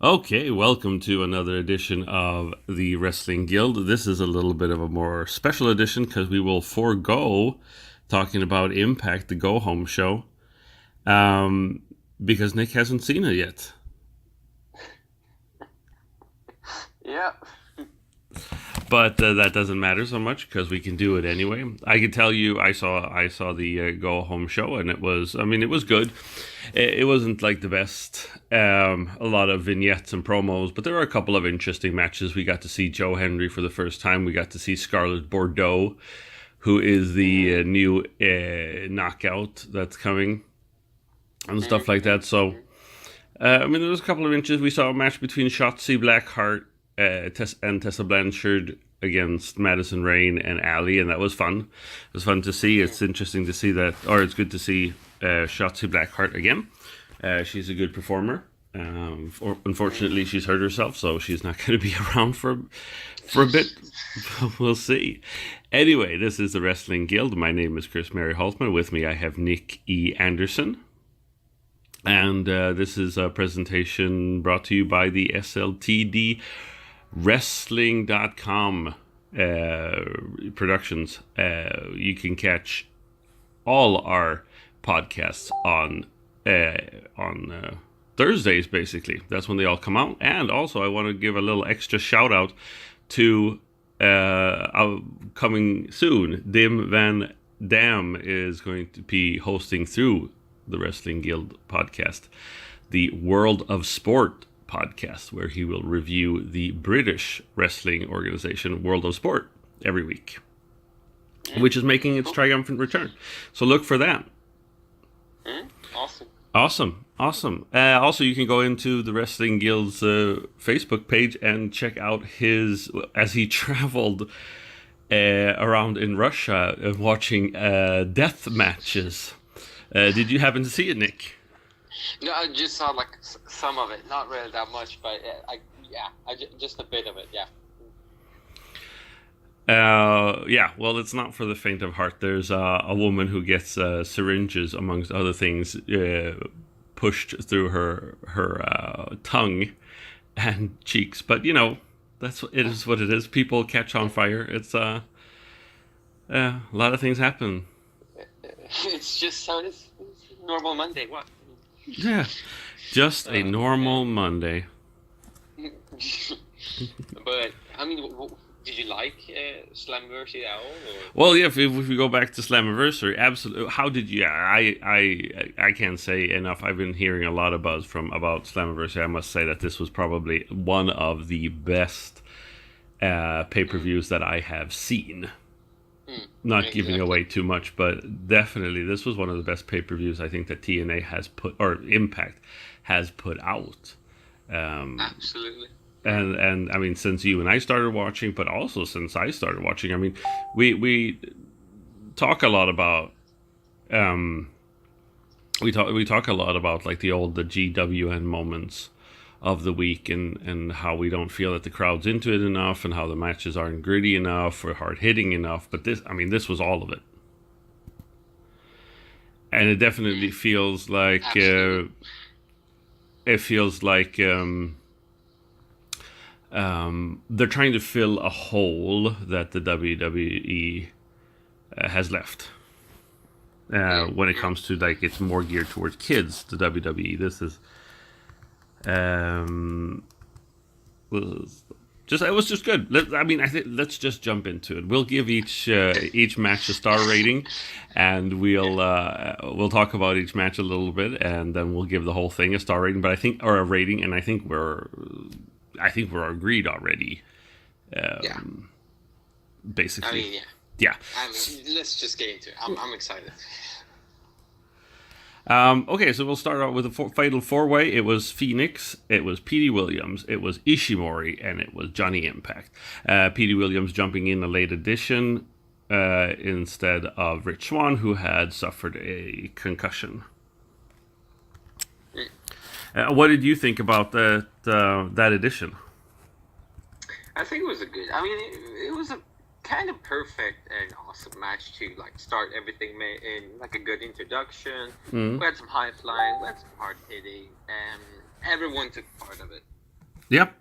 Okay, welcome to another edition of the Wrestling Guild. This is a little bit of a more special edition because we will forego talking about Impact, the go-home show, because Nick hasn't seen it yet. Yeah. But that doesn't matter so much because we can do it anyway. I can tell you, I saw the go home show, and it was good. It wasn't like the best. A lot of vignettes and promos, but there were a couple of interesting matches. We got to see Joe Hendry for the first time. We got to see Scarlett Bordeaux, who is the new knockout that's coming, and stuff like that. So, there was a couple of inches. We saw a match between Shotzi Blackheart and Tessa Blanchard against Madison Rayne and Ali, and that was fun. It was fun to see. It's interesting to see that, or it's good to see Shotzi Blackheart again. She's a good performer. Unfortunately, she's hurt herself, so she's not going to be around for a bit. We'll see. Anyway, this is the Wrestling Guild. My name is Chris Mary Holtman. With me, I have Nick E. Anderson. And this is a presentation brought to you by the SLTDWrestling.com productions. You can catch all our podcasts on Thursdays, basically. That's when they all come out. And also, I want to give a little extra shout out to coming soon. Dim Van Dam is going to be hosting through the Wrestling Guild podcast, the World of Sport podcast, where he will review the British wrestling organization World of Sport every week, which is making its triumphant return. So look for that. Awesome. Also, you can go into the Wrestling Guild's Facebook page and check out as he traveled around in Russia watching death matches. Did you happen to see it, Nick? No, I just saw like some of it, not really that much, but just a bit of it, yeah. Well, it's not for the faint of heart. There's a woman who gets syringes, amongst other things, pushed through her tongue and cheeks. But it is what it is. People catch on fire. It's a lot of things happen. It's just so it's normal Monday. What? Yeah, just a normal Monday. But did you like Slammiversary at all? Or? Well, yeah. If we go back to Slammiversary, absolutely. How did you? I can't say enough. I've been hearing a lot of buzz about Slammiversary. I must say that this was probably one of the best pay-per-views that I have seen. Not giving away too much, but definitely this was one of the best pay-per-views I think that TNA has or Impact has put out. Absolutely. And since you and I started watching, but also since I started watching, we talk a lot about we talk a lot about like the GWN moments of the week and how we don't feel that the crowd's into it enough and how the matches aren't gritty enough or hard-hitting enough. But this was all of it. And it definitely feels like they're trying to fill a hole that the WWE has left. When it comes to like it's more geared towards kids, the WWE. This is it was just good. I think let's just jump into it. We'll give each match a star rating, and we'll talk about each match a little bit, and then we'll give the whole thing a star rating. But a rating, and I think we're agreed already. Basically, yeah. Let's just get into it. I'm excited. Okay, so we'll start out with a fatal four-way. It was Phoenix, it was Petey Williams, it was Ishimori, and it was Johnny Impact. Petey Williams jumping in a late addition instead of Rich Swann, who had suffered a concussion. What did you think about that addition? I think it was a good. I mean, it was a kind of perfect and awesome match to like start everything in like a good introduction. We had some high flying, we had some hard hitting, and everyone took part of it. Yep.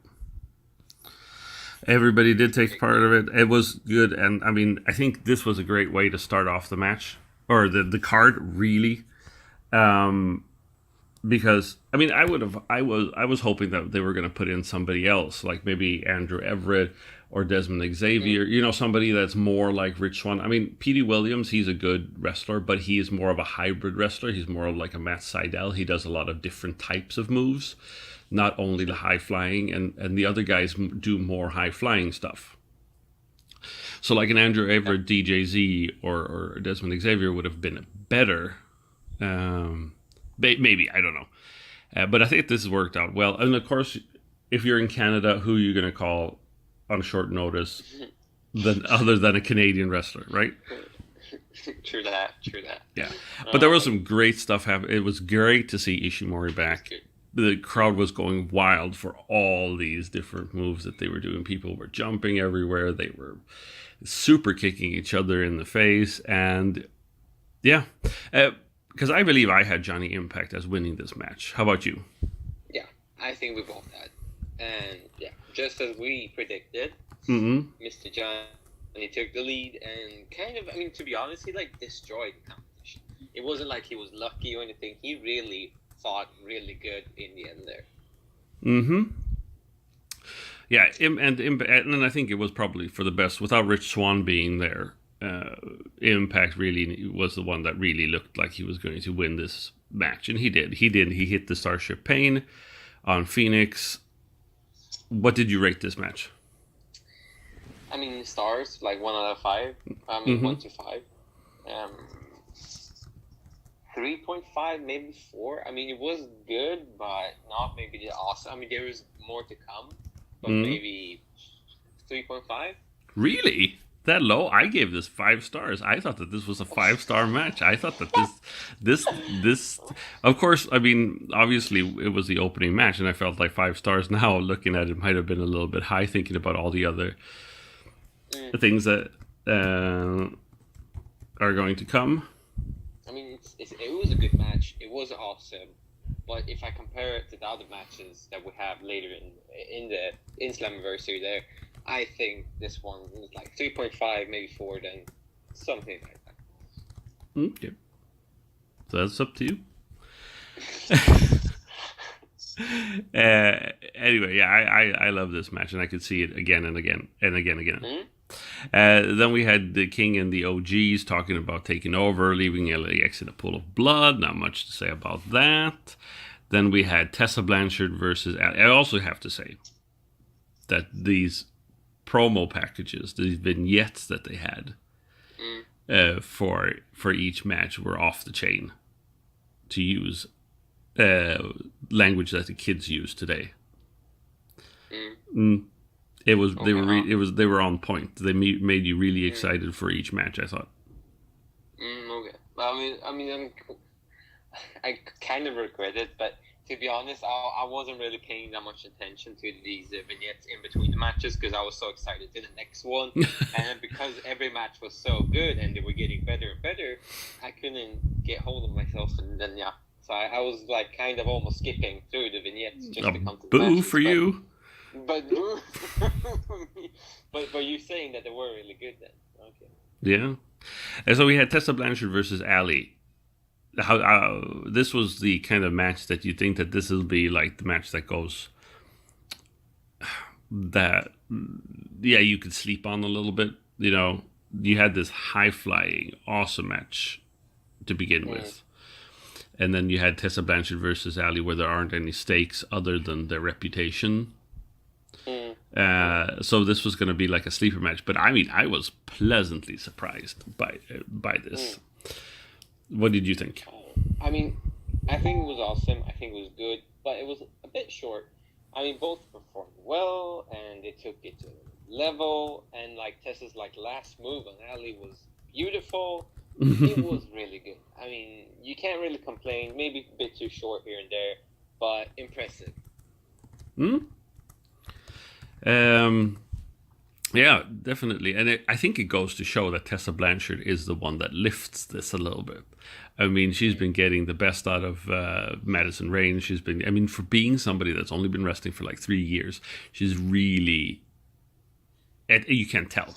Everybody did take part of it. It was good, and I mean, I think this was a great way to start off the match or the card, really. Because I mean, I was hoping that they were going to put in somebody else, like maybe Andrew Everett or Desmond Xavier, you know, somebody that's more like Rich Swann. I mean, Petey Williams, he's a good wrestler, but he is more of a hybrid wrestler. He's more of like a Matt Sydal. He does a lot of different types of moves, not only the high flying, and the other guys do more high flying stuff. So like an Andrew Everett, DJZ, or Desmond Xavier would have been better. Maybe, I don't know. But I think this has worked out well. And of course, if you're in Canada, who are you going to call on short notice other than a Canadian wrestler, right? True that. Yeah. But there was some great stuff happening. It was great to see Ishimori back. The crowd was going wild for all these different moves that they were doing. People were jumping everywhere. They were super kicking each other in the face. And yeah. Because I believe I had Johnny Impact as winning this match. How about you? Yeah, I think we both had. And yeah, just as we predicted, Mr. Johnny took the lead and kind of, I mean, to be honest, he like destroyed the competition. It wasn't like he was lucky or anything. He really fought really good in the end there. Yeah, and I think it was probably for the best without Rich Swann being there. Impact really was the one that really looked like he was going to win this match, and he did. He hit the Starship Pain on Phoenix. What did you rate this match? I mean, stars, like 1 out of 5. I mean, 1 to 5. 3.5, maybe 4. I mean, it was good, but not maybe awesome. I mean, there was more to come, but maybe 3.5. Really? That low? I gave this 5 stars. I thought that this was a 5-star match. I thought that this of course, I mean, obviously it was the opening match, and I felt like 5 stars. Now looking at it might have been a little bit high, thinking about all the other things that are going to come. I mean, it was a good match. It was awesome. But if I compare it to the other matches that we have later in Slammiversary there, I think this one is like 3.5, maybe 4, then something like that. Okay. So that's up to you. Anyway, yeah, I love this match, and I could see it again and again and again. Then we had the King and the OGs talking about taking over, leaving LAX in a pool of blood. Not much to say about that. Then we had Tessa Blanchard versus... I also have to say that these promo packages, these vignettes that they had for each match were off the chain to use language that the kids use today. It was they were on point. They made you really excited for each match, I thought. Okay. I kind of regret it, but to be honest, I wasn't really paying that much attention to these vignettes in between the matches because I was so excited to the next one. And because every match was so good and they were getting better and better, I couldn't get hold of myself. And then, yeah. So I was like kind of almost skipping through the vignettes just to come to the matches. Boo for you. But but you're saying that they were really good then. Okay. Yeah. And so we had Tessa Blanchard versus Ali. How this was the kind of match that you think that this will be like the match that goes that you could sleep on a little bit. You know, you had this high flying awesome match to begin with, and then you had Tessa Blanchard versus Ali, where there aren't any stakes other than their reputation. So this was going to be like a sleeper match, but I mean, I was pleasantly surprised by this. What did you think? I mean, I think it was awesome. I think it was good, but it was a bit short. I mean, both performed well, and they took it to a level. And like Tessa's like last move on Ali was beautiful. It was really good. I mean, you can't really complain. Maybe a bit too short here and there, but impressive. Yeah, definitely. And I think it goes to show that Tessa Blanchard is the one that lifts this a little bit. I mean, she's been getting the best out of Madison Rain. She's been, I mean, for being somebody that's only been wrestling for like 3 years, she's really, you can't tell.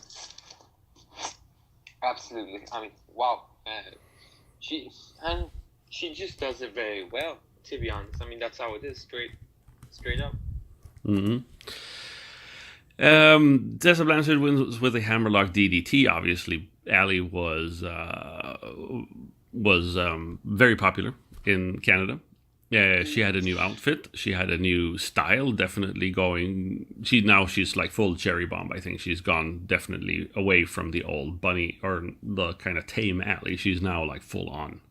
Absolutely. I mean, wow. She just does it very well, to be honest. I mean, that's how it is, straight up. Tessa Blanchard wins with a hammerlock DDT. Obviously, Ali was very popular in Canada. She had a new outfit. She had a new style. Definitely going. She's like full cherry bomb. I think she's gone definitely away from the old bunny or the kind of tame Ali. She's now like full on,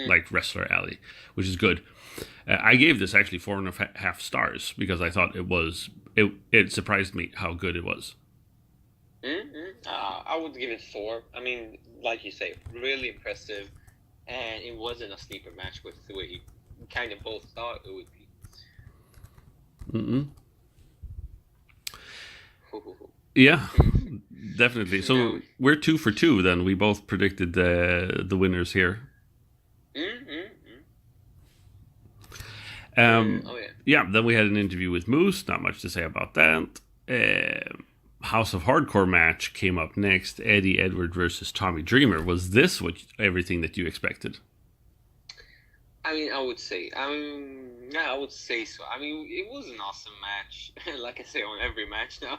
like wrestler Ali, which is good. I gave this actually 4.5 stars because I thought it surprised me how good it was. I would give it 4. I mean, like you say, really impressive, and it wasn't a sleeper match with the way you kind of both thought it would be. Yeah, definitely. So we're 2 for 2 then. We both predicted the winners here. Yeah, then we had an interview with Moose. Not much to say about that. House of Hardcore match came up next. Eddie Edwards versus Tommy Dreamer. Was this everything that you expected? I mean, I would say so. I mean, it was an awesome match. Like I say on every match now.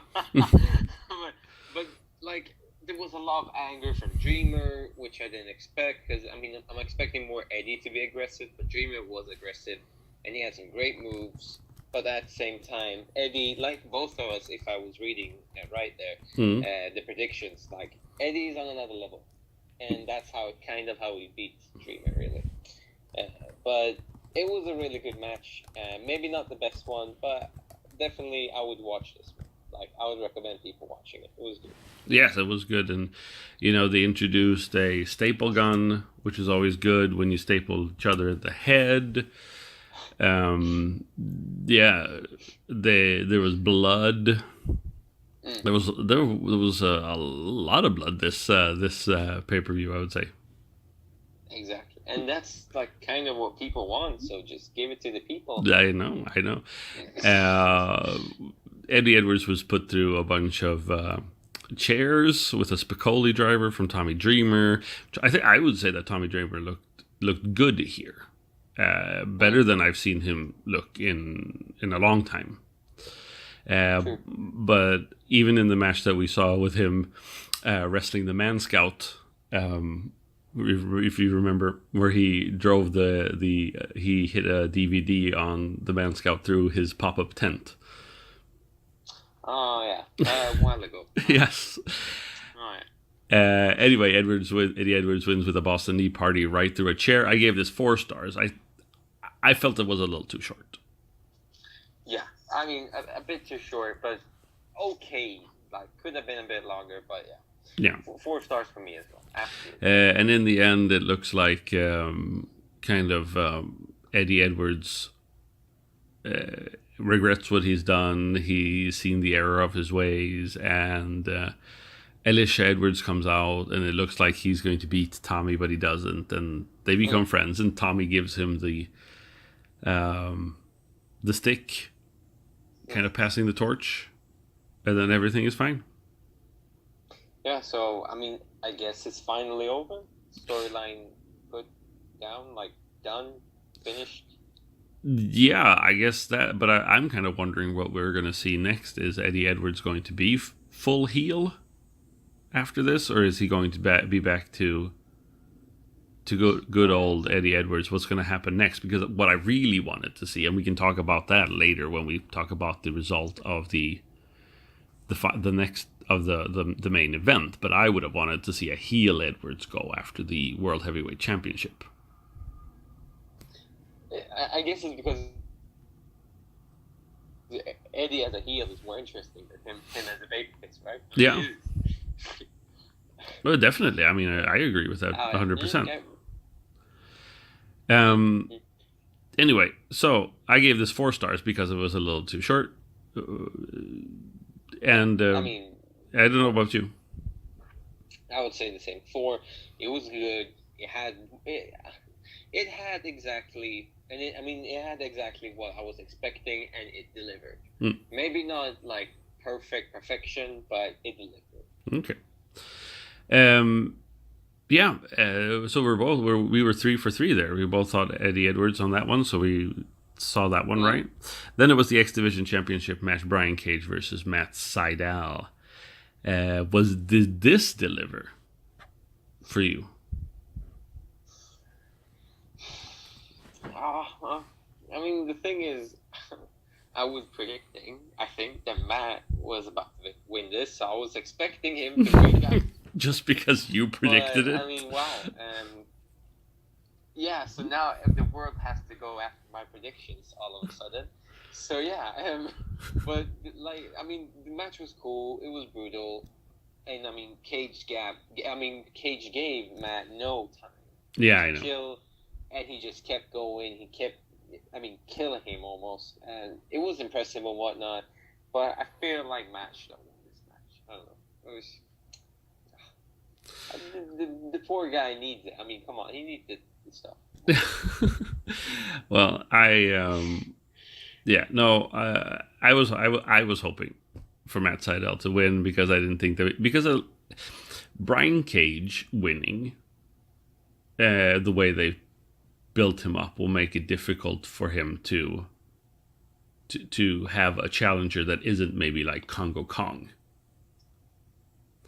but like, there was a lot of anger from Dreamer, which I didn't expect. Because, I mean, I'm expecting more Eddie to be aggressive, but Dreamer was aggressive. And he had some great moves. But at the same time, Eddie, like both of us, if I was reading right there, the predictions, like, Eddie's on another level. And that's how he beats Dreamer, really. But it was a really good match. Maybe not the best one, but definitely I would watch this one. Like, I would recommend people watching it. It was good. Yes, it was good. And, they introduced a staple gun, which is always good when you staple each other at the head. There was blood. There was a lot of blood this pay-per-view, I would say. Exactly, and that's like kind of what people want. So just give it to the people. I know. Eddie Edwards was put through a bunch of chairs with a Spicoli driver from Tommy Dreamer. I would say that Tommy Dreamer looked good here. Better than I've seen him look in a long time. But even in the match that we saw with him wrestling the Man Scout, if you remember, where he drove he hit a DVD on the Man Scout through his pop-up tent. Oh yeah, a while ago. Yes. All right. Anyway, Eddie Edwards wins with a Boston Knee Party right through a chair. I gave this 4 stars. I felt it was a little too short. Yeah, I mean a bit too short, but okay. Like, could have been a bit longer, but yeah. 4 stars for me as well. Absolutely. And in the end, it looks like Eddie Edwards regrets what he's done. He's seen the error of his ways, and Alicia Edwards comes out, and it looks like he's going to beat Tommy, but he doesn't, and they become friends, and Tommy gives him the stick, kind of passing the torch, and then everything is fine. Yeah, so, I mean, I guess it's finally over. Storyline put down, like, done, finished. Yeah, I guess that, but I'm kind of wondering what we're going to see next. Is Eddie Edwards going to be full heel after this, or is he going to be back to good old Eddie Edwards? What's going to happen next? Because what I really wanted to see, and we can talk about that later when we talk about the result of the next of the main event, but I would have wanted to see a heel Edwards go after the World Heavyweight Championship. I guess it's because Eddie as a heel is more interesting than him as a babyface, right? Yeah. Well, definitely. I mean, I agree with that 100%. Anyway, so I gave this 4 stars because it was a little too short. And I mean, I don't know about you. I would say the same. 4. It was good. It had exactly, and it had exactly what I was expecting, and it delivered. Maybe not like perfection, but it delivered. Okay. Yeah. So we were 3 for 3 there. We both thought Eddie Edwards on that one, so we saw that one right. Then it was the X Division Championship match: Brian Cage versus Matt Sydal. Did this deliver for you? I mean, the thing is, I was predicting, I think, that Matt was about to win this, so I was expecting him to win. Just because you predicted it? I mean, wow. Yeah, so now the world has to go after my predictions all of a sudden. So yeah, but like, I mean, the match was cool. It was brutal, and I mean, Cage gave Matt no time. Yeah, I know. Kill, and he just kept going. He kept, killing him almost, and it was impressive and whatnot. But I feel like Matt should have won this match. I don't know. It was the poor guy needs it. I mean, come on, he needs the stuff. Well, I was hoping for Matt Sydal to win because I didn't think that because of Brian Cage winning, the way they built him up will make it difficult for him to have a challenger that isn't maybe like Congo Kong.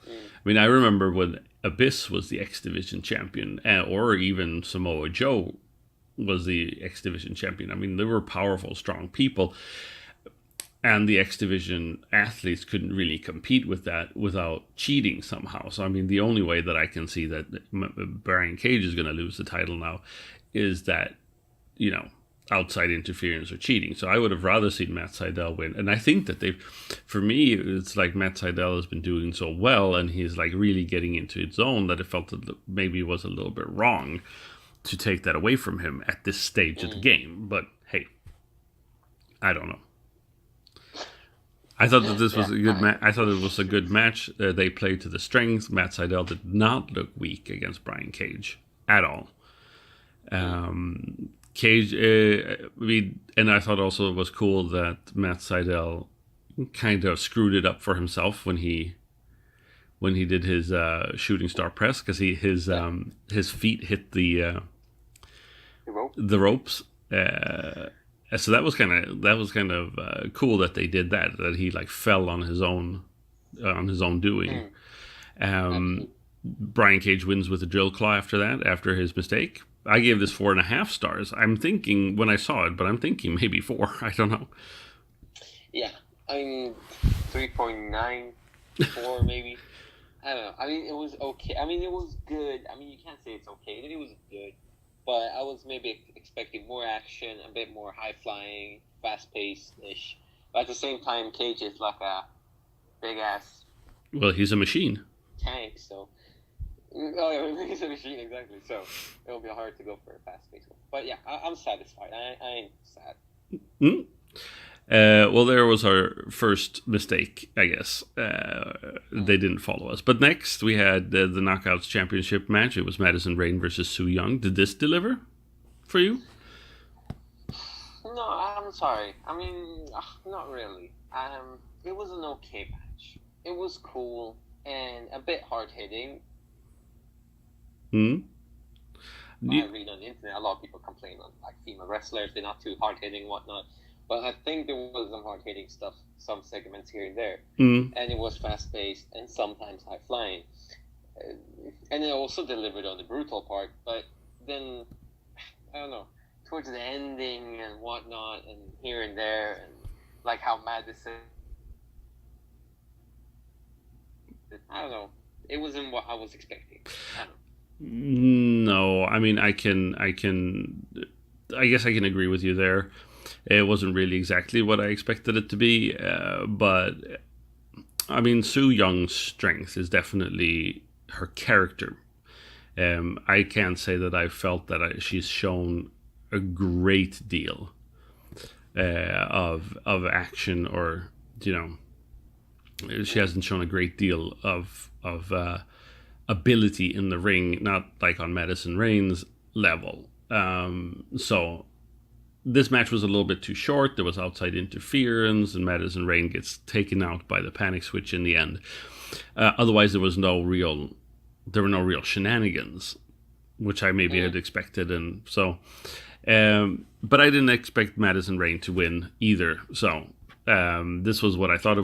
I mean, I remember when Abyss was the X Division champion, or even Samoa Joe was the X Division champion. I mean, they were powerful, strong people, and the X Division athletes couldn't really compete with that without cheating somehow. So, I mean, the only way that I can see that Brian Cage is going to lose the title now is that, outside interference or cheating. So I would have rather seen Matt Sydal win. And I think that for me, it's like Matt Sydal has been doing so well and he's like really getting into his zone that it felt that maybe it was a little bit wrong to take that away from him at this stage of the game. But hey, I don't know. I thought that this was a good match. I thought it was a good match. They played to the strengths. Matt Sydal did not look weak against Brian Cage at all. Cage, and I thought also it was cool that Matt Sydal kind of screwed it up for himself when he did his shooting star press because his feet hit the ropes. So that was kind of cool that they did that he like fell on his own doing. Brian Cage wins with a drill claw after his mistake. I gave this 4.5 stars. I'm thinking when I saw it, but I'm thinking maybe 4. I don't know. Yeah, I mean 3.9, 4 maybe. I don't know. I mean, it was okay. I mean, it was good. I mean, you can't say it's okay. It was good, but I was maybe expecting more action, a bit more high flying, fast paced ish. But at the same time, Cage is like a big ass. Well, he's a machine. Tank, so. Oh, yeah, he's a machine, exactly. So it'll be hard to go for a fast-paced one. But yeah, I'm satisfied. I ain't sad. Well, there was our first mistake, I guess. They didn't follow us. But next, we had the Knockouts Championship match. It was Madison Rayne versus Su Yung. Did this deliver for you? No, I'm sorry. I mean, not really. It was an okay match. It was cool and a bit hard-hitting. I read on the internet, a lot of people complain on like female wrestlers, they're not too hard hitting and whatnot. But I think there was some hard hitting stuff, some segments here and there, and it was fast paced and sometimes high flying, and it also delivered on the brutal part. But then I don't know, towards the ending and whatnot, and here and there, and like how Madison, I don't know, it wasn't what I was expecting. I don't know. No, I mean I can I guess I can agree with you there. It wasn't really exactly what I expected it to be, but I mean, Su Young's strength is definitely her character. I can't say that I felt that she's shown a great deal of action, or she hasn't shown a great deal of ability in the ring, not like on Madison Rain's level. So this match was a little bit too short. There was outside interference, and Madison Rain gets taken out by the panic switch in the end. Otherwise, there were no real shenanigans, which I maybe had expected, and so. But I didn't expect Madison Rain to win either. So this was what I thought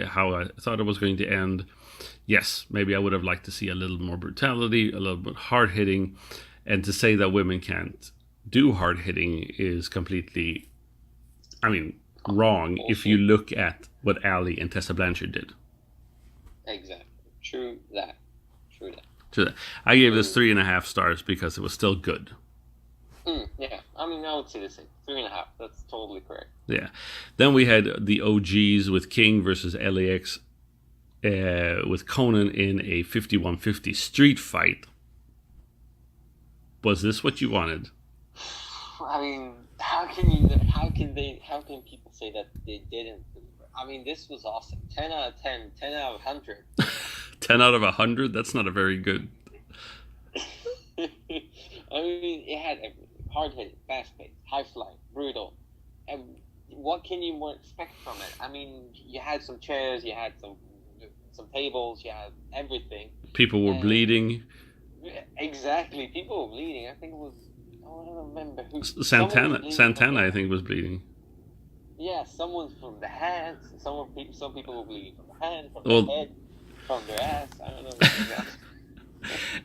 how I thought it was going to end. Yes, maybe I would have liked to see a little more brutality, a little bit hard hitting, and to say that women can't do hard hitting is completely, wrong. If you look at what Ali and Tessa Blanchard did. Exactly. True that. I gave this 3.5 stars because it was still good. Yeah, I would say the same. 3.5. That's totally correct. Yeah. Then we had the OGs with King versus LAX with Conan in a 51-50 street fight. Was this what you wanted? How can people say that they didn't deliver? This was awesome. 10 out of 10, 10 out of 100. 10 out of 100? That's not a very good. It had everything. Hard hitting, fast paced, high flying, brutal. And what can you more expect from it? You had some chairs, you had some tables, you had everything. People were bleeding. Exactly, people were bleeding. I think it was, I don't remember who. Santana, I think, was bleeding. Yeah, someone from the hands. Some people were bleeding from the hand, from the head, from their ass. I don't know.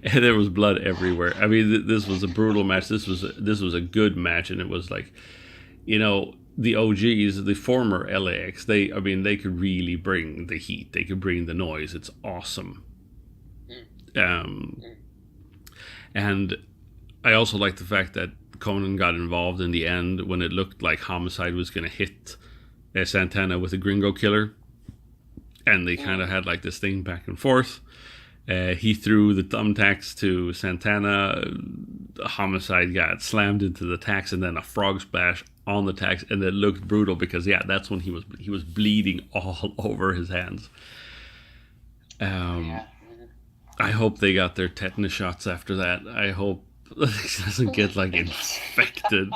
And there was blood everywhere. This was a brutal match. This was a good match, and it was like, the OGs, the former LAX. They could really bring the heat. They could bring the noise. It's awesome. And I also like the fact that Conan got involved in the end when it looked like Homicide was going to hit Santana with a Gringo Killer, and they kind of had like this thing back and forth. He threw the thumbtacks to Santana. Homicide got slammed into the tacks, and then a frog splash on the tacks, and it looked brutal because that's when he was bleeding all over his hands. I hope they got their tetanus shots after that. I hope it doesn't get infected.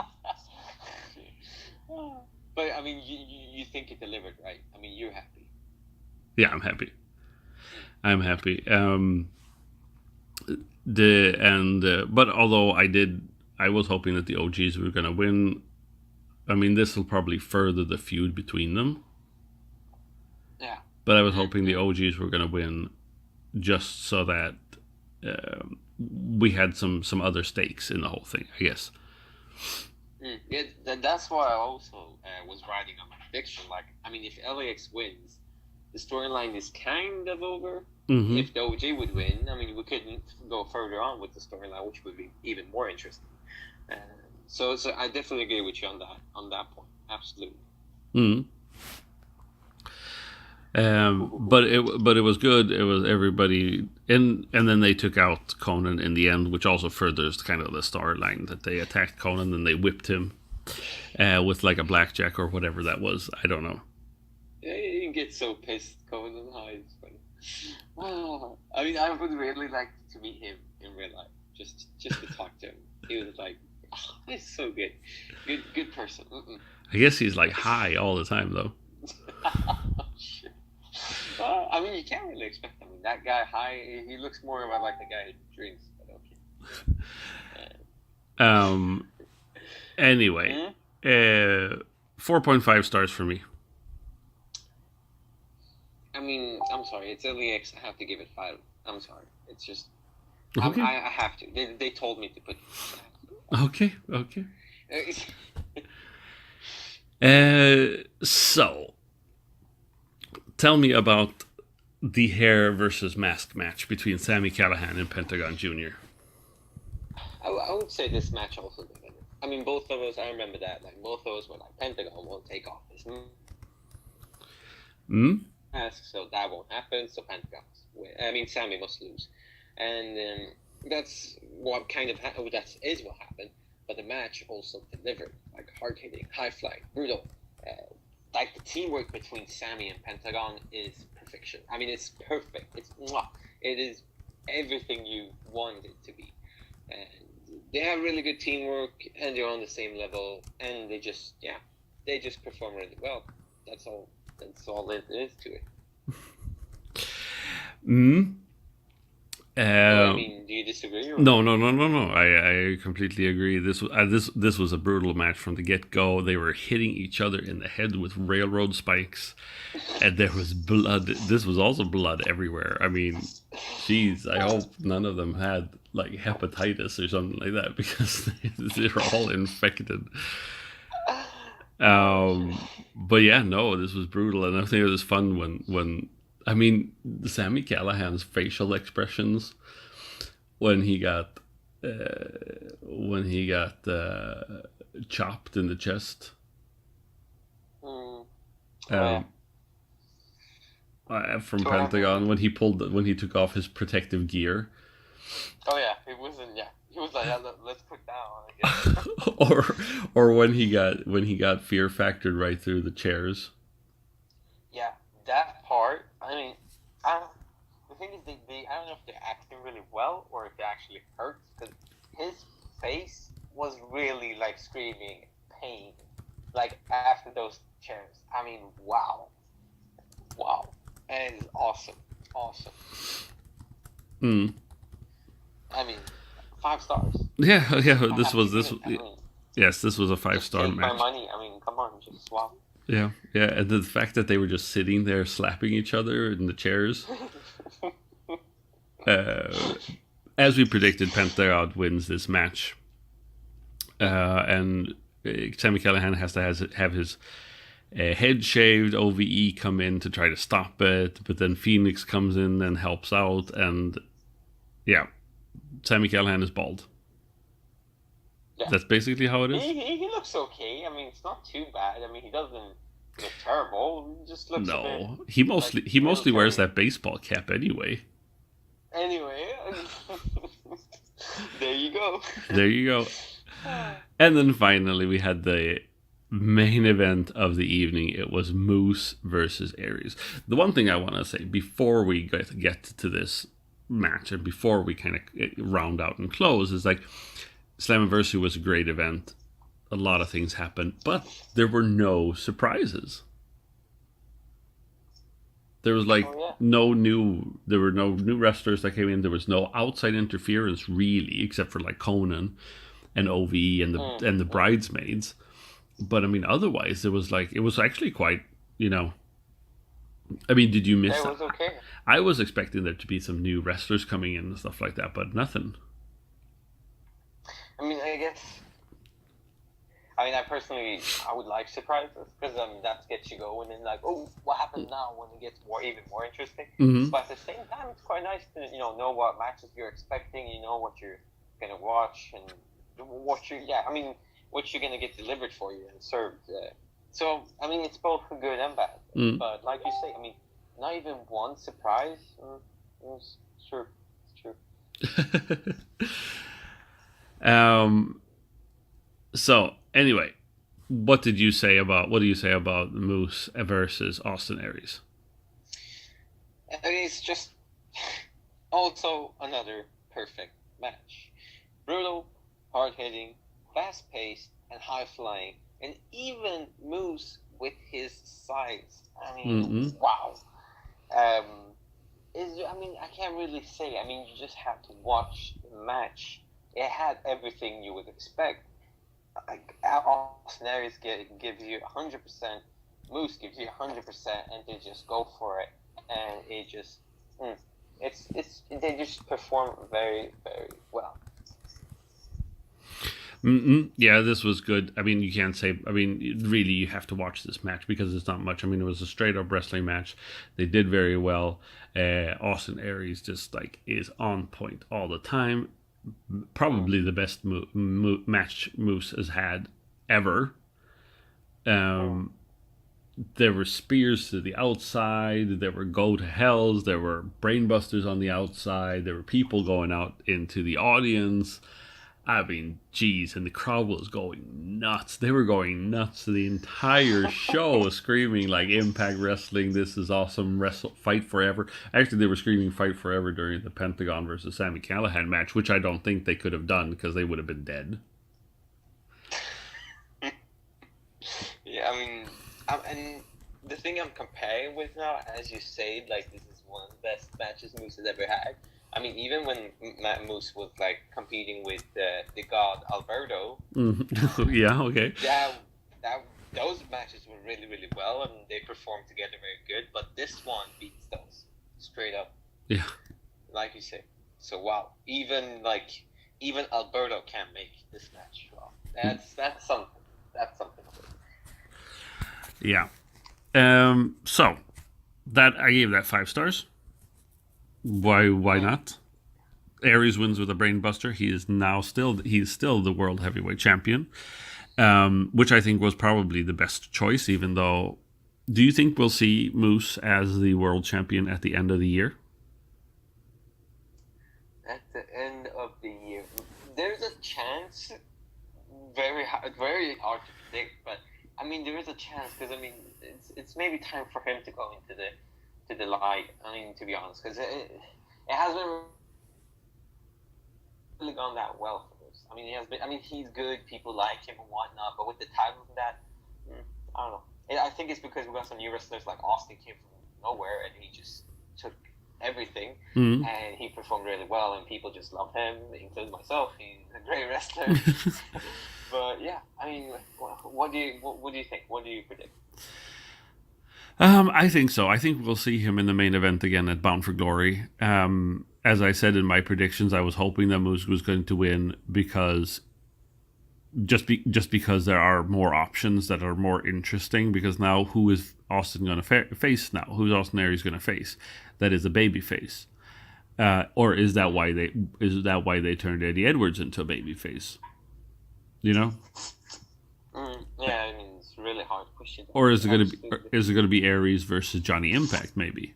But you think it delivered, right? You're happy. Yeah, I'm happy. But although I was hoping that the OGs were going to win. This will probably further the feud between them. Yeah. But I was hoping the OGs were going to win, just so that we had some other stakes in the whole thing, I guess. Yeah, that's why I also was riding on my prediction. If LAX wins, the storyline is kind of over. Mm-hmm. If the OG would win, we couldn't go further on with the storyline, which would be even more interesting. So I definitely agree with you on that point. Absolutely. Mm-hmm. But it was good. It was everybody, and then they took out Conan in the end, which also furthers kind of the storyline that they attacked Conan and they whipped him with like a blackjack or whatever that was. I don't know. Yeah, you get so pissed, Conan. It's funny. Wow. I would really like to meet him in real life, just to talk to him. He was like, oh, he's so good, good person. Mm-mm. I guess he's like high all the time though. Shit. Well, you can't really expect him. That guy high, he looks more about like the guy who drinks. But okay. Anyway, 4.5 stars for me. I'm sorry. It's LAX. I have to give it 5. I'm sorry. It's just... Okay. I have to. They told me to put it. Okay. So, tell me about the hair versus mask match between Sami Callihan and Pentagon Jr. I would say this match also did it. I mean, both of us. I remember that. Like both of us were like, Pentagon won't take off his mask, so that won't happen. So Sammy must lose, and that's what kind of that is what happened. But the match also delivered, like hard hitting, high flying, brutal. Like the teamwork between Sammy and Pentagon is perfection. I mean, it's perfect. It is everything you want it to be. And they have really good teamwork, and they're on the same level, and they just perform really well. That's all it is to it. I mean, do you disagree? Or? No. I completely agree. This was a brutal match from the get-go. They were hitting each other in the head with railroad spikes, and there was blood. This was also blood everywhere. I mean, jeez, I hope none of them had like hepatitis or something like that, because they're all infected. But yeah, no, this was brutal, and I think it was fun when I mean, Sami Callihan's facial expressions when he got chopped in the chest. From Pentagon when he took off his protective gear. Oh yeah, he was like, yeah, let's put that on, I guess. or when he got fear factored right through the chairs. Yeah, that part. I mean, the thing is, I don't know if they're acting really well or if it actually hurts, because his face was really like screaming pain, like after those chairs. I mean, wow, and it's awesome. I mean, 5 stars. Yeah. This was a 5-star match. My money. I mean, come on, just swap. Yeah, and the fact that they were just sitting there slapping each other in the chairs. As we predicted, Pentagon wins this match. And Sami Callihan has to have his head shaved. OVE come in to try to stop it, but then Phoenix comes in and helps out, and yeah, Sami Callihan is bald. Yeah. That's basically how it is. He looks okay. I mean, it's not too bad. I mean, he doesn't look terrible. He just looks a bit, he mostly wears that baseball cap anyway. Anyway, there you go. And then finally, we had the main event of the evening. It was Moose versus Aries. The one thing I want to say before we get to this match and before we kind of round out and close is like, Slammiversary was a great event. A lot of things happened, but there were no surprises. There was no new wrestlers that came in. There was no outside interference really, except for like Conan and OV and the bridesmaids. But I mean, otherwise, it was actually quite, I mean, did you miss that? It was okay. I was expecting there to be some new wrestlers coming in and stuff like that, but nothing. I mean, I personally would like surprises, because that gets you going and like, oh, what happens now, when it gets even more interesting. Mm-hmm. But at the same time, it's quite nice to know what matches you're expecting, what you're gonna watch, and what you're gonna get delivered for you and served. So I mean, it's both good and bad. Mm. But like you say, I mean, not even one surprise. It's true. So anyway, what do you say about Moose versus Austin Aries? I mean, it's just also another perfect match. Brutal, hard-hitting, fast-paced, and high-flying. And even Moose with his size. I mean, wow. I can't really say. I mean, you just have to watch the match. It had everything you would expect. Like, Austin Aries gives you 100%, Moose gives you 100%, and they just go for it. And it just, they just perform very, very well. Yeah, this was good. I mean, you can't say. I mean, really, you have to watch this match because it's not much. I mean, it was a straight up wrestling match. They did very well. Austin Aries just is on point all the time. probably the best match Moose has had ever. There were spears to the outside, there were go to hells, there were brainbusters on the outside, there were people going out into the audience. I mean, geez, and the crowd was going nuts. They were going nuts. The entire show was screaming like Impact Wrestling, this is awesome, fight forever. Actually, they were screaming fight forever during the Pentagon versus Sami Callihan match, which I don't think they could have done because they would have been dead. Yeah, I mean, and the thing I'm comparing with now, as you say, like this is one of the best matches Moose has ever had. I mean, even when Moose was like competing with the god Alberto, yeah, okay, those matches were really, really well, and they performed together very good. But this one beats those straight up. Yeah, like you say. So wow, even Alberto can't make this match. Wow, that's something. That's something. Yeah. So that I gave that 5 stars. Why not? Aries wins with a brainbuster. He's still the world heavyweight champion, which I think was probably the best choice. Even though, do you think we'll see Moose as the world champion at the end of the year? At the end of the year, there's a chance. Very hard to predict, but I mean there is a chance because I mean it's maybe time for him to go into the light. I mean, to be honest, because it hasn't really gone that well for us. I mean, he has been. I mean, he's good. People like him and whatnot. But with the title and that, I don't know. I think it's because we got some new wrestlers like Austin came from nowhere and he just took everything and he performed really well and people just love him, including myself. He's a great wrestler. But yeah, I mean, what do you think? What do you predict? I think so. I think we'll see him in the main event again at Bound for Glory. As I said in my predictions, I was hoping that Moose was going to win because just because there are more options that are more interesting. Because now, who is Austin going to face now? Who's Austin Aries going to face? That is a baby face, or is that why they turned Eddie Edwards into a baby face? You know? Yeah, I mean it's really hard to push it. Or is it going to be Aries versus Johnny Impact maybe?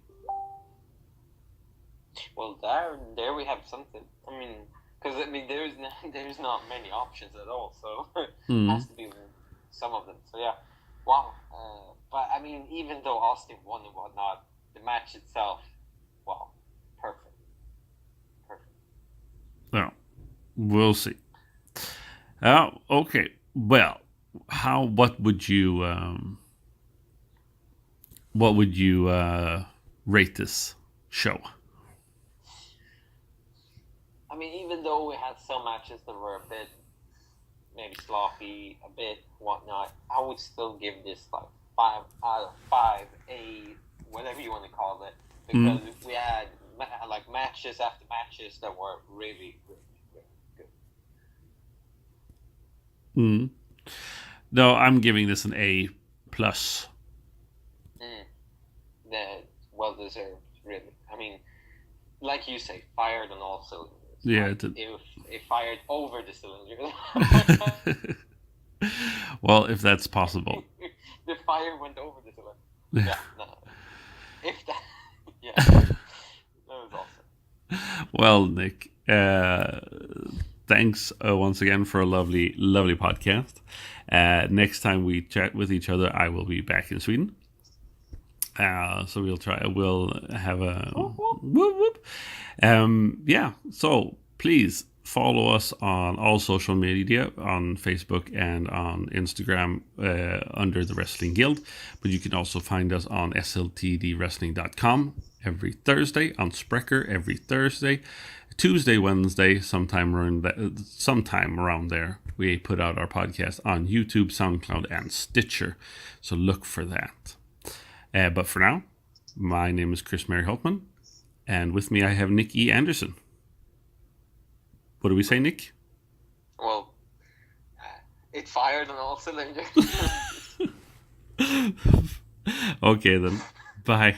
Well, there we have something. I mean, because I mean there's not many options at all, so it has to be some of them. So yeah, wow. But I mean, even though Austin won and whatnot, the match itself, wow, perfect. Well, we'll see. Okay. Well, what would you rate this show? I mean, even though we had some matches that were a bit maybe sloppy, a bit whatnot, I would still give this like 5 out of 5, whatever you want to call it, because we had like matches after matches that were really, really, really good. No, I'm giving this an A+. Plus. That well deserved, really. I mean, like you say, fired on all cylinders. Yeah, like, it fired over the cylinder. Well, if that's possible. The fire went over the cylinder. Yeah, no. If that, yeah, that was awesome. Well, Nick, thanks once again for a lovely, lovely podcast. Next time we chat with each other, I will be back in Sweden. So we'll have a whoop. Yeah, so please follow us on all social media, on Facebook and on Instagram under the Wrestling Guild. But you can also find us on SLTDWrestling.com every Thursday, on Spreaker every Thursday, Tuesday, Wednesday, sometime around there. We put out our podcast on YouTube, SoundCloud, and Stitcher. So look for that. But for now, my name is Chris Mary Holtman, and with me I have Nick E. Anderson. What do we say, Nick? Well, it fired on all cylinders. Okay then. Bye.